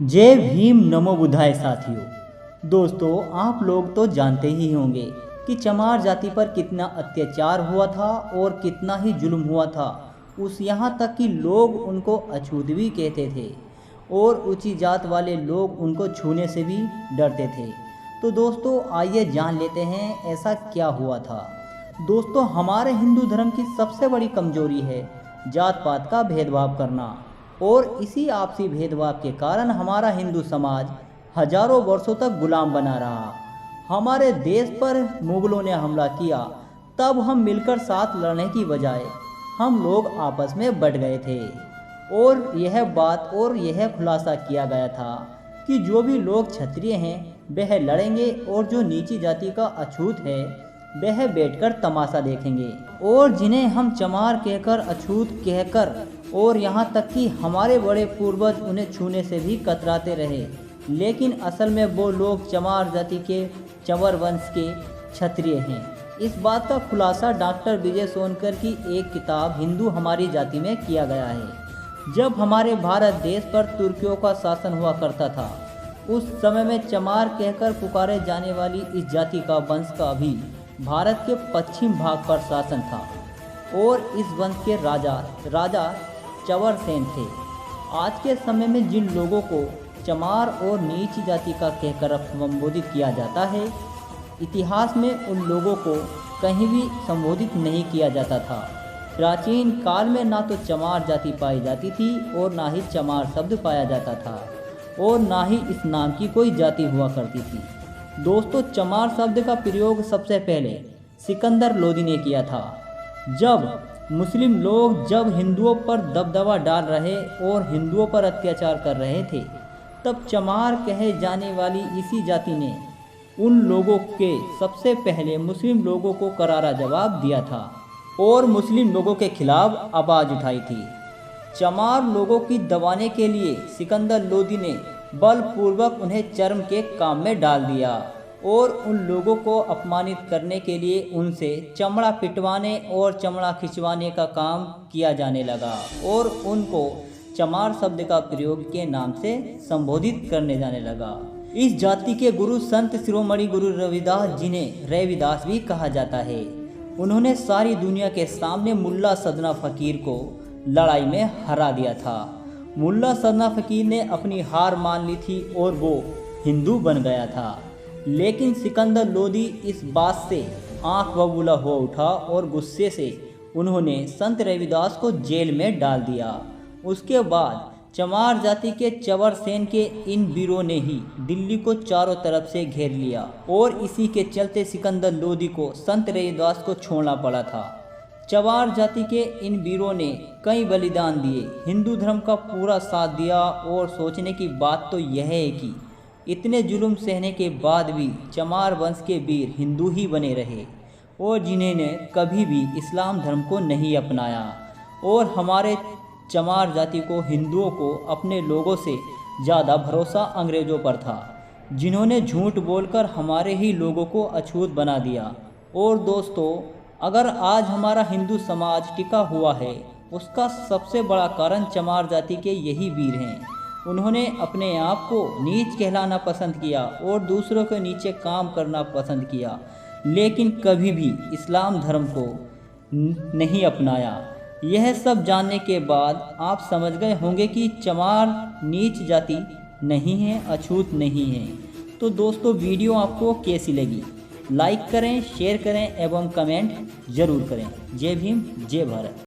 जय भीम नमो बुद्धाय साथियों। दोस्तों, आप लोग तो जानते ही होंगे कि चमार जाति पर कितना अत्याचार हुआ था और कितना ही जुल्म हुआ था। उस यहाँ तक कि लोग उनको अछूत भी कहते थे और ऊंची जात वाले लोग उनको छूने से भी डरते थे। तो दोस्तों, आइए जान लेते हैं ऐसा क्या हुआ था। दोस्तों, हमारे हिंदू धर्म की सबसे बड़ी कमजोरी है जात पात का भेदभाव करना, और इसी आपसी भेदभाव के कारण हमारा हिंदू समाज हजारों वर्षों तक गुलाम बना रहा। हमारे देश पर मुगलों ने हमला किया, तब हम मिलकर साथ लड़ने की बजाय हम लोग आपस में बट गए थे और यह खुलासा किया गया था कि जो भी लोग क्षत्रिय हैं वह लड़ेंगे और जो नीची जाति का अछूत है वह बैठकर तमाशा देखेंगे। और जिन्हें हम चमार कहकर, अछूत कहकर, और यहाँ तक कि हमारे बड़े पूर्वज उन्हें छूने से भी कतराते रहे, लेकिन असल में वो लोग चमार जाति के, चंवर वंश के क्षत्रिय हैं। इस बात का खुलासा डॉक्टर विजय सोनकर की एक किताब हिंदू हमारी जाति में किया गया है। जब हमारे भारत देश पर तुर्कियों का शासन हुआ करता था, उस समय में चमार कहकर पुकारे जाने वाली इस जाति का वंश का भी भारत के पश्चिम भाग पर शासन था और इस वंश के राजा चंवर सेन थे। आज के समय में जिन लोगों को चमार और नीच जाति का कहकर संबोधित किया जाता है, इतिहास में उन लोगों को कहीं भी संबोधित नहीं किया जाता था। प्राचीन काल में ना तो चमार जाति पाई जाती थी और ना ही चमार शब्द पाया जाता था और ना ही इस नाम की कोई जाति हुआ करती थी। दोस्तों, चमार शब्द का प्रयोग सबसे पहले सिकंदर लोदी ने किया था। जब मुस्लिम लोग हिंदुओं पर दबदबा डाल रहे और हिंदुओं पर अत्याचार कर रहे थे, तब चमार कहे जाने वाली इसी जाति ने उन लोगों के सबसे पहले मुस्लिम लोगों को करारा जवाब दिया था और मुस्लिम लोगों के खिलाफ आवाज़ उठाई थी। चमार लोगों की दबाने के लिए सिकंदर लोदी ने बलपूर्वक उन्हें चर्म के काम में डाल दिया और उन लोगों को अपमानित करने के लिए उनसे चमड़ा पिटवाने और चमड़ा खिंचवाने का काम किया जाने लगा और उनको चमार शब्द का प्रयोग के नाम से संबोधित करने जाने लगा। इस जाति के गुरु संत शिरोमणि गुरु रविदास, जिन्हें रविदास भी कहा जाता है, उन्होंने सारी दुनिया के सामने मुल्ला सदना फकीर को लड़ाई में हरा दिया था। मुल्ला सदना फकीर ने अपनी हार मान ली थी और वो हिंदू बन गया था, लेकिन सिकंदर लोदी इस बात से आंख बबूला हो उठा और गुस्से से उन्होंने संत रविदास को जेल में डाल दिया। उसके बाद चमार जाति के चंवर सेन के इन वीरों ने ही दिल्ली को चारों तरफ से घेर लिया और इसी के चलते सिकंदर लोदी को संत रविदास को छोड़ना पड़ा था। चमार जाति के इन वीरों ने कई बलिदान दिए, हिंदू धर्म का पूरा साथ दिया और सोचने की बात तो यह है कि इतने जुल्म सहने के बाद भी चमार वंश के वीर हिंदू ही बने रहे और जिन्होंने कभी भी इस्लाम धर्म को नहीं अपनाया। और हमारे चमार जाति को, हिंदुओं को अपने लोगों से ज़्यादा भरोसा अंग्रेज़ों पर था, जिन्होंने झूठ बोलकर हमारे ही लोगों को अछूत बना दिया। और दोस्तों, अगर आज हमारा हिंदू समाज टिका हुआ है, उसका सबसे बड़ा कारण चमार जाति के यही वीर हैं। उन्होंने अपने आप को नीच कहलाना पसंद किया और दूसरों के नीचे काम करना पसंद किया, लेकिन कभी भी इस्लाम धर्म को नहीं अपनाया। यह सब जानने के बाद आप समझ गए होंगे कि चमार नीच जाति नहीं है, अछूत नहीं है। तो दोस्तों, वीडियो आपको कैसी लगी? लाइक करें, शेयर करें एवं कमेंट जरूर करें। जय भीम, जय भारत।